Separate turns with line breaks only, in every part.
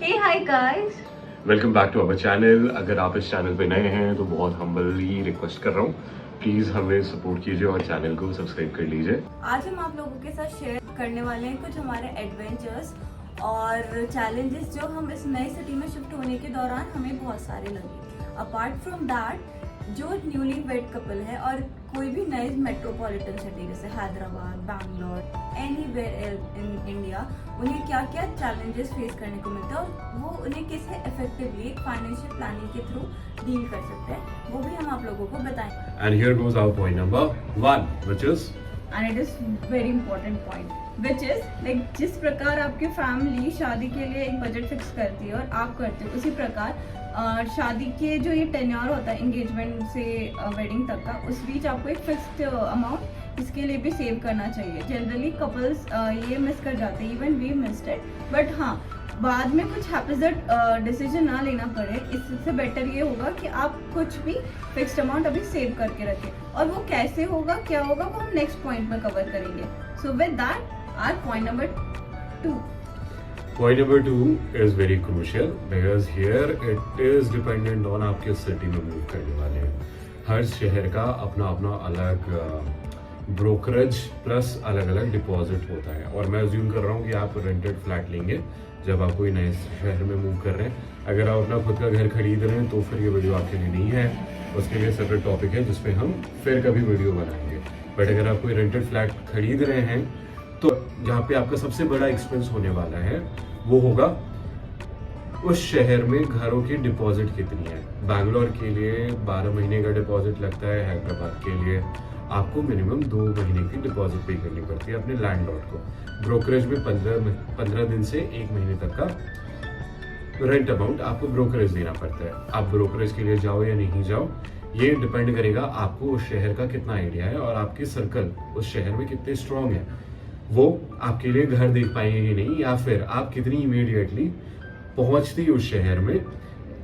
Hey, hi guys.
Welcome back to our channel. अगर आप इस चैनल पे नए हैं तो बहुत हम्बली रिक्वेस्ट कर रहा हूँ, प्लीज़ हमें सपोर्ट कीजिए और चैनल को सब्सक्राइब कर लीजिए।
आज हम आप लोगों के साथ शेयर करने वाले हैं कुछ हमारे एडवेंचर्स और चैलेंजेस जो हम इस नई सिटी में शिफ्ट होने के दौरान हमें बहुत सारे लगे। अपार्ट फ्रॉम दैट, जो न्यूली वेड कपल है और कोई भी नए मेट्रोपॉलिटन सिटी जैसे Hyderabad, Bangalore, anywhere in India, उन्हें क्या क्या चैलेंजेस फेस करने को मिलते हैं और वो उन्हें कैसे इफेक्टिवली फाइनेंशियल प्लानिंग के थ्रू डील कर सकते हैं, वो भी हम आप लोगों को बताएंगे।
And here goes our point number 1, which is
and it is very important point, which is like जिस प्रकार आपकी फैमिली शादी के लिए एक बजट फिक्स करती है और आप करते हो, उसी प्रकार शादी के जो ये टेन्योर होता है एंगेजमेंट से वेडिंग तक का, उस बीच आपको एक फिक्स्ड अमाउंट इसके लिए भी सेव करना चाहिए। जनरली कपल्स ये मिस कर जाते हैं, even we missed it, but हाँ, बाद में कुछ हैप्पीजेट डिसीजन ना लेना पड़े, इससे बेटर ये होगा कि आप कुछ भी फिक्स्ड अमाउंट अभी सेव करके रखें। और वो कैसे होगा, क्या होगा, वो हम नेक्स्ट पॉइंट में कवर करेंगे। So with that our point number 2।
Point number 2 is very crucial because here it is dependent on आप किस सिटी में मूव करने वाले हैं। हर शहर का अपना अपना अलग ब्रोकरेज प्लस अलग अलग डिपॉजिट होता है, और मैं अज्यूम कर रहा हूँ कि आप रेंटेड फ्लैट लेंगे जब आप कोई नए शहर में मूव कर रहे हैं। अगर आप अपना खुद का घर खरीद रहे हैं तो फिर ये वीडियो आपके लिए नहीं है, उसके लिए सेपरेट टॉपिक है जिसपे हम फिर कभी वीडियो बनाएंगे। बट अगर आप कोई रेंटेड फ्लैट खरीद रहे हैं तो जहाँ पे आपका सबसे बड़ा एक्सपेंस होने वाला है वो होगा उस शहर में घरों की डिपॉजिट कितनी है। बैंगलोर के लिए 12 महीने का डिपॉजिट लगता है, हैदराबाद के लिए आपको मिनिमम 2 महीने की डिपॉजिट पे करनी पड़ती है अपने लैंडलॉर्ड को। ब्रोकरेज में 15 दिन से 1 महीने तक का रेंट अमाउंट आपको ब्रोकरेज देना पड़ता है। आप ब्रोकरेज के लिए जाओ या नहीं जाओ, ये डिपेंड करेगा आपको उस शहर का कितना आइडिया है और आपके सर्कल उस शहर में कितने स्ट्रॉन्ग है, वो आपके लिए घर देख पाएंगे कि नहीं, या फिर आप कितनी इमीडिएटली पहुंचती उस शहर में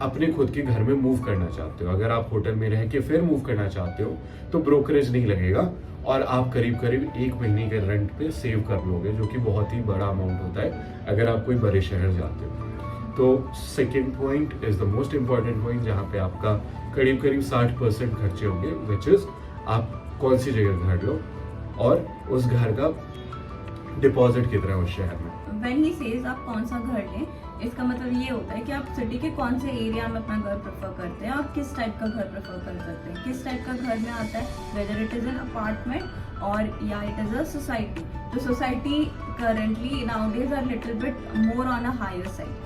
अपने खुद के घर में मूव करना चाहते हो। अगर आप होटल में रह के फिर मूव करना चाहते हो तो ब्रोकरेज नहीं लगेगा और आप करीब करीब 1 महीने के रेंट पे सेव कर लोगे, जो कि बहुत ही बड़ा अमाउंट होता है अगर आप कोई बड़े शहर जाते हो। तो second point is the most important point, जहाँ पे आपका करीब करीब 60% खर्चे होंगे, विच इज आप कौन सी जगह घर लो और उस घर का डिपॉजिट कितना है उस शहर में।
When he says आप कौन सा घर लें, इसका मतलब ये होता है कि आप सिटी के कौन से एरिया में अपना घर प्रेफर करते हैं और किस टाइप का घर प्रेफर कर सकते हैं। किस टाइप का घर में आता है, whether it is an apartment और या इट इज अ सोसाइटी। तो society currently nowadays are little bit more on a higher side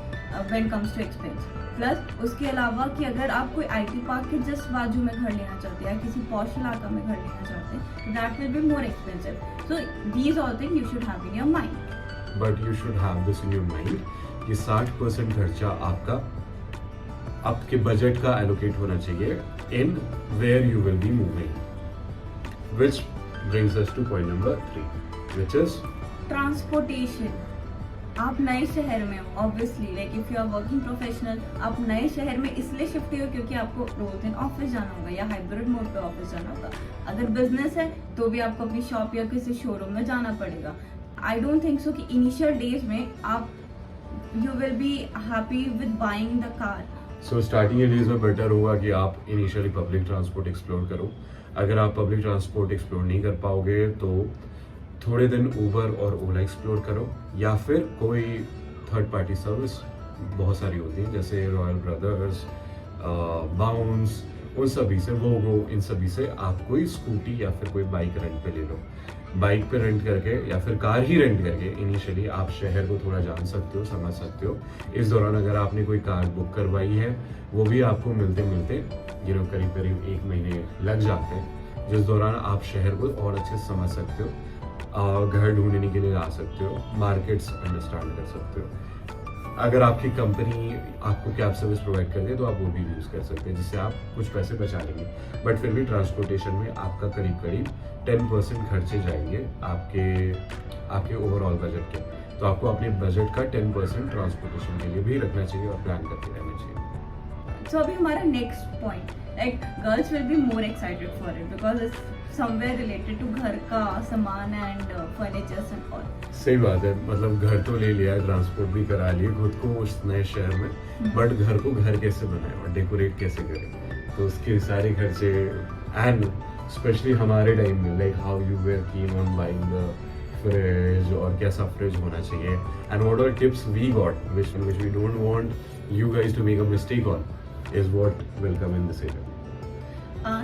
when comes to expense. Plus उसके अलावा कि अगर आप कोई आईटी पार्क के जस्ट बाजू में घर लेना चाहते हैं या किसी पॉश इलाका में घर लेना चाहते हैं, that will be more expensive. So these all thing you should have in your mind.
But you should have this in your mind कि 60% खर्चा आपका आपके बजट का एलोकेट होना चाहिए in where you will be moving, which brings us to point number 3, which is
transportation. आप नए शहर में हो, obviously like if you are working professional, आप नए शहर में इसलिए शिफ्ट हो क्योंकि आपको रोज दिन ऑफिस जाना होगा या हाइब्रिड मोड पे ऑफिस जाना होगा। अगर बिजनेस है तो भी आपको अपनी शॉप या किसी शोरूम में जाना पड़ेगा। आई डोंट थिंक सो कि इनिशियल डेज में आप you will be happy with buying the car.
So starting days में बेटर होगा कि आप इनिशियली पब्लिक ट्रांसपोर्ट एक्सप्लोर करो। अगर आप पब्लिक ट्रांसपोर्ट एक्सप्लोर नहीं कर पाओगे तो थोड़े दिन उबर और ओला एक्सप्लोर करो, या फिर कोई थर्ड पार्टी सर्विस बहुत सारी होती हैं जैसे रॉयल ब्रदर्स, बाउंस, उन सभी से, वोगो, इन सभी से आप कोई स्कूटी या फिर कोई बाइक रेंट पे ले लो। बाइक पे रेंट करके या फिर कार ही रेंट करके इनिशियली आप शहर को थोड़ा जान सकते हो, समझ सकते हो। इस दौरान अगर आपने कोई कार बुक करवाई है वो भी आपको मिलते मिलते करीब करीब 1 महीने लग जाते हैं, जिस दौरान आप शहर को और अच्छे से समझ सकते हो, घर ढूंढने के लिए आ सकते हो, मार्केट्स अंडरस्टैंड कर सकते हो। अगर आपकी कंपनी आपको कैब सर्विस प्रोवाइड करती है तो आप वो भी यूज़ कर सकते हैं, जिससे आप कुछ पैसे बचा लेंगे। बट फिर भी ट्रांसपोर्टेशन में आपका करीब करीब 10% खर्चे जाएंगे आपके ओवरऑल बजट के। तो आपको अपने बजट का 10% ट्रांसपोर्टेशन के लिए भी रखना चाहिए और प्लान करते रहना चाहिए।
So अभी हमारा next point, like girls will be more excited for it because it's somewhere related to घर का सामान एंड फर्नीचर्स एंड ऑल।
सही बात है, मतलब घर तो ले लिया, ट्रांसपोर्ट भी करा लिए खुद को उस नए शहर में, बट घर को घर कैसे बनाए और डेकोरेट कैसे करें, तो उसके सारे खर्चे। एंड स्पेशली हमारे टाइम में like how you were keen on buying the fridge और कैसा फ्रिज होना चाहिए, and what are tips we got which we don't want you guys to make a mistake on is what will come in this area.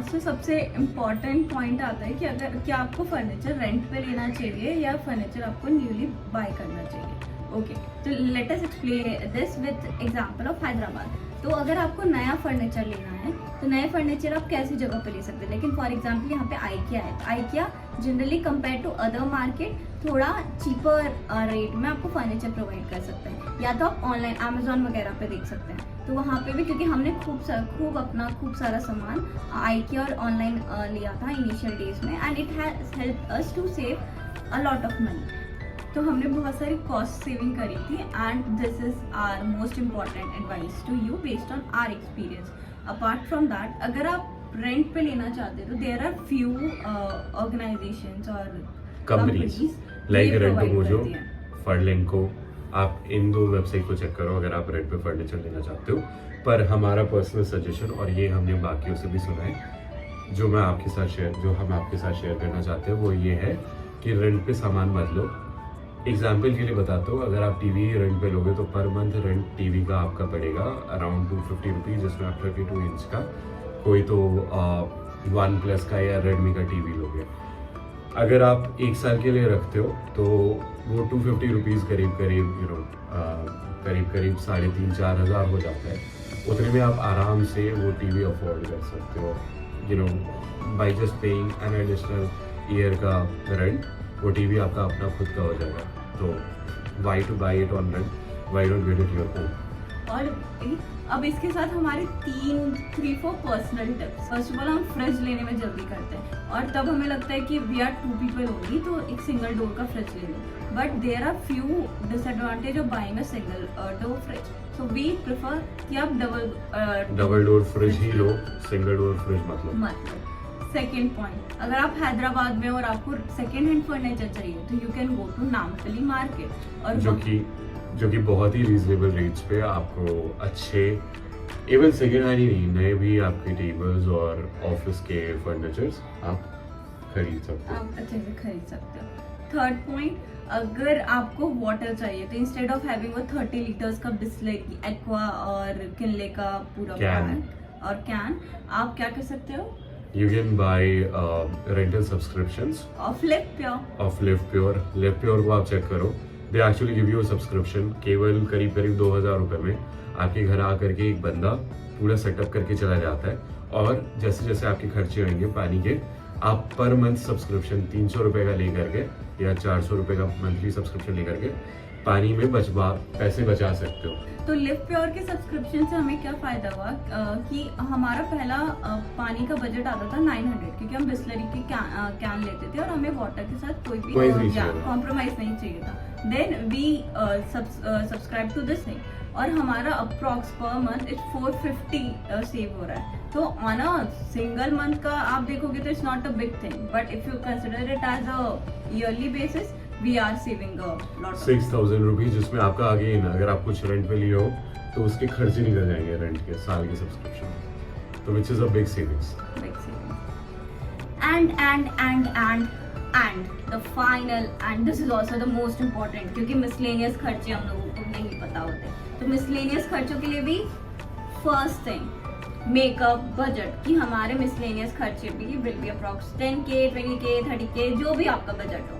So सबसे important point आता है कि अगर क्या आपको फर्नीचर रेंट पे लेना चाहिए या फर्नीचर आपको न्यूली बाय करना चाहिए। ओके, तो let us explain this with example of Hyderabad. तो अगर आपको नया फर्नीचर लेना है तो नए फर्नीचर आप कैसी जगह पे ले सकते हैं, लेकिन फॉर एग्जांपल यहाँ पे आइकिया है, IKEA generally compare to other market थोड़ा चीपर रेट में आपको फर्नीचर प्रोवाइड कर सकते हैं, या तो आप ऑनलाइन अमेजोन वगैरह पे देख सकते हैं। तो वहाँ पे भी, क्योंकि हमने खूब सारा सामान आइकिया और ऑनलाइन लिया था इनिशियल डेज में, and it has help us to save a lot of money. तो हमने बहुत सारी कॉस्ट सेविंग करी थी, and this is our most important advice to you based on our experience. Apart from that, अगर आप rent पे लेना चाहते हो तो देयर आर फ्यू ऑर्गेनाइजेशंस और
कंपनीज लाइक रेंटोमोजो, फर्डलेंको, आप इन दो वेबसाइट को चेक करो अगर आप रेंट पे फर्नीचर लेना चाहते हो। पर हमारा पर्सनल सजेशन, और ये हमने बाकियों से भी सुना है, जो हम आपके साथ शेयर करना चाहते हैं, वो ये है कि रेंट पे सामान मत लो। एग्जाम्पल के लिए बताता हूँ, अगर आप टीवी रेंट पे लोगे तो पर मंथ रेंट टीवी का आपका पड़ेगा अराउंड 250 रुपीज़, जिसमें आप 32 इंच का कोई तो वन प्लस का या रेडमी का टीवी लोगे। अगर आप 1 साल के लिए रखते हो तो वो 250 रुपीज़ करीब 3,000-4,500 हज़ार हो जाता है। उतने में आप आराम से वो टीवी अफोर्ड कर सकते हो, by just paying an additional year का रेंट। वो टीवी आपका अपना खुद का हो जाएगा। तो why to buy it on rent, why don't get it your own.
और अब इसके साथ हमारे 3-4 personal tips. First of all, हम फ्रिज लेने में जल्दी करते हैं और तब हमें लगता है कि वी आर 2 पीपल होंगी तो एक सिंगल डोर का फ्रिज ले लो, but there are few disadvantage of buying a single door fridge. So we prefer कि आप
डबल डोर फ्रिज ही लो, सिंगल डोर फ्रिज मत लो।
सेकेंड पॉइंट, अगर आप हैदराबाद में और आपको सेकेंड हैंड फर्नीचर चाहिए तो you can go to Nampally market, और
जो कि बहुत ही रीजनेबल रेट्स पे आपको अच्छे, इवन सेकेंड हैंड ही नहीं, नए भी आपके टेबल्स और ऑफिस के फर्नीचर्स आप खरीद सकते हो,
आप अच्छे से खरीद सकते हो। थर्ड पॉइंट, अगर आपको वाटर चाहिए तो इंस्टेड ऑफ हैविंग वो 30 लीटर्स का बिस्लरी, एक्वा और किनले का पूरा पैक और कैन, आप क्या कर सकते हो,
you can buy rental subscriptions
of Live Pure।
Live Pure को आप चेक करो, they actually give you a subscription। केवल करीब 2,000 रुपए में आपके घर आकर के एक बंदा पूरा सेटअप करके चला जाता है, और जैसे जैसे आपके खर्चे होंगे पानी के, आप पर मंथ सब्सक्रिप्शन 300 रुपए का लेकर के या 400 रुपए का मंथली सब्सक्रिप्शन लेकर के पानी में पैसे बचा सकते हो।
तो लिव प्योर के सब्सक्रिप्शन से हमें क्या फायदा हुआ कि हमारा पहला पानी का बजट आता था 900, क्योंकि हम बिस्लरी के कैन लेते थे और हमें वाटर के साथ कोई भी कॉम्प्रोमाइज नहीं चाहिए था। Then we subscribe to this thing, और हमारा अप्रॉक्स पर मंथ 450 सेव हो रहा है। तो ऑन अ सिंगल मंथ का आप देखोगे तो it's not a big thing, but if you consider it as a yearly basis we are saving a lot of
6,000 rupees, जिसमें आपका अगेन अगर आप कुछ रेंट पे लिए हो तो उसके खर्चे निकल जाएंगे रेंट के साल के सब्सक्रिप्शन, तो which is a big savings.
And the final, and this is also the most important, क्योंकि मिसलेनियस खर्चे हम लोगों को नहीं पता होते, तो मिसलेनियस खर्चों के लिए भी फर्स्ट थिंग मेकअप बजट, कि हमारे मिसलेनियस खर्चे भी will be approx 10K 20K 30K जो भी आपका बजट हो,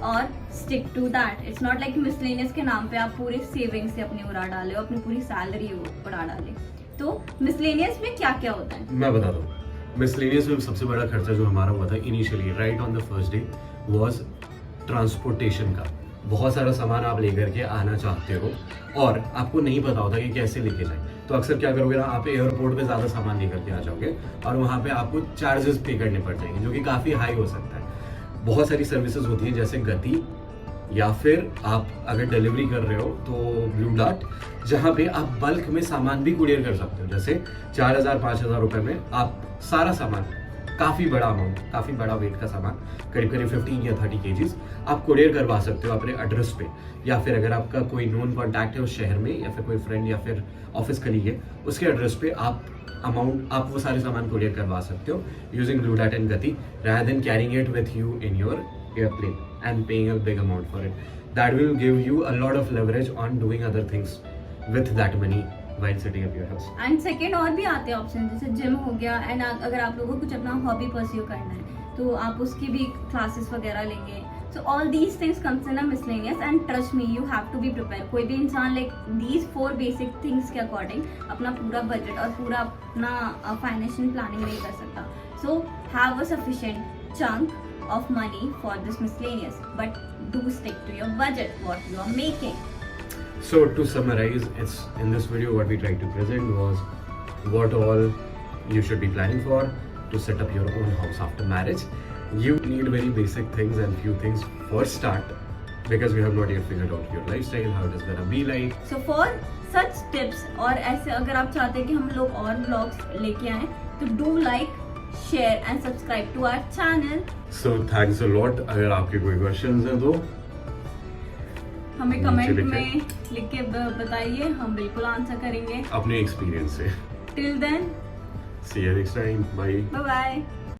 और stick to that. It's not like miscellaneous के नाम पे आप पूरे सेविंग्स से अपनी उड़ा डाले, अपनी पूरी सैलरी उड़ा डाले। तो मिसलेनियस में क्या क्या होता है
मैं बता दूं। मिसलेनियस में सबसे बड़ा खर्चा जो हमारा हुआ था initially right on the first day was transportation का। बहुत सारा सामान आप लेकर के आना चाहते हो और आपको नहीं पता होता कि कैसे लेके जाए, तो अक्सर क्या करोगे ना, आप एयरपोर्ट पे ज़्यादा सामान लेकर के आ जाओगे और वहाँ पे आपको चार्जेस पे करने पड़ जाएंगे, जो कि काफ़ी हाई हो सकता है। बहुत सारी सर्विसेज होती है जैसे गति, या फिर आप अगर डिलीवरी कर रहे हो तो ब्लू डार्ट, जहाँ पे आप बल्क में सामान भी कुरियर कर सकते हो। जैसे 4,000-5,000 रुपए में आप सारा सामान काफ़ी बड़ा अमाउंट, काफ़ी बड़ा वेट का सामान, करीब करीब 15 या 30 केजीज आप कुरियर करवा सकते हो अपने एड्रेस पे, या फिर अगर आपका कोई नोन कॉन्टैक्ट है उस शहर में, या फिर कोई फ्रेंड या फिर ऑफिस कलीग है, उसके एड्रेस पे आप वो सारे सामान कुरियर करवा सकते हो यूजिंग ब्लू डार्ट एंड गति, rather than carrying it with you in your airplane and paying a big amount for it. That will give you a lot of leverage on doing other things with that money while setting up your house.
And second और भी आते हैं option, जैसे gym हो गया, and अगर आप लोगों को कुछ अपना हॉबी परस्यू करना है तो आप उसकी भी क्लासेस वगैरह लेंगे. So all these things comes in a miscellaneous, and trust me you have to be prepare. कोई भी इंसान लाइक दीज 4 बेसिक थिंग्स के अकॉर्डिंग अपना पूरा बजट और पूरा अपना फाइनेंशियल प्लानिंग नहीं कर सकता. So have a sufficient chunk of money for this miscellaneous, but do stick to your budget, what you are making.
So to summarize, it's in this video what we tried to present was what all you should be planning for to set up your own house after marriage. You need very basic things and few things for start, because we have not yet figured out your lifestyle, how it is gonna be like.
So for such tips, और ऐसे अगर आप चाहते हैं कि हम लोग और vlogs लेके आए, तो do like, share and subscribe to our channel.
So thanks a lot. अगर आपके कोई questions हैं तो
हमें
नीचे
कमेंट
लिखें.
में लिख के बताइए, हम बिल्कुल आंसर करेंगे.
अपने एक्सपीरियंस से.
Till then,
See you next time. Bye.
bye bye.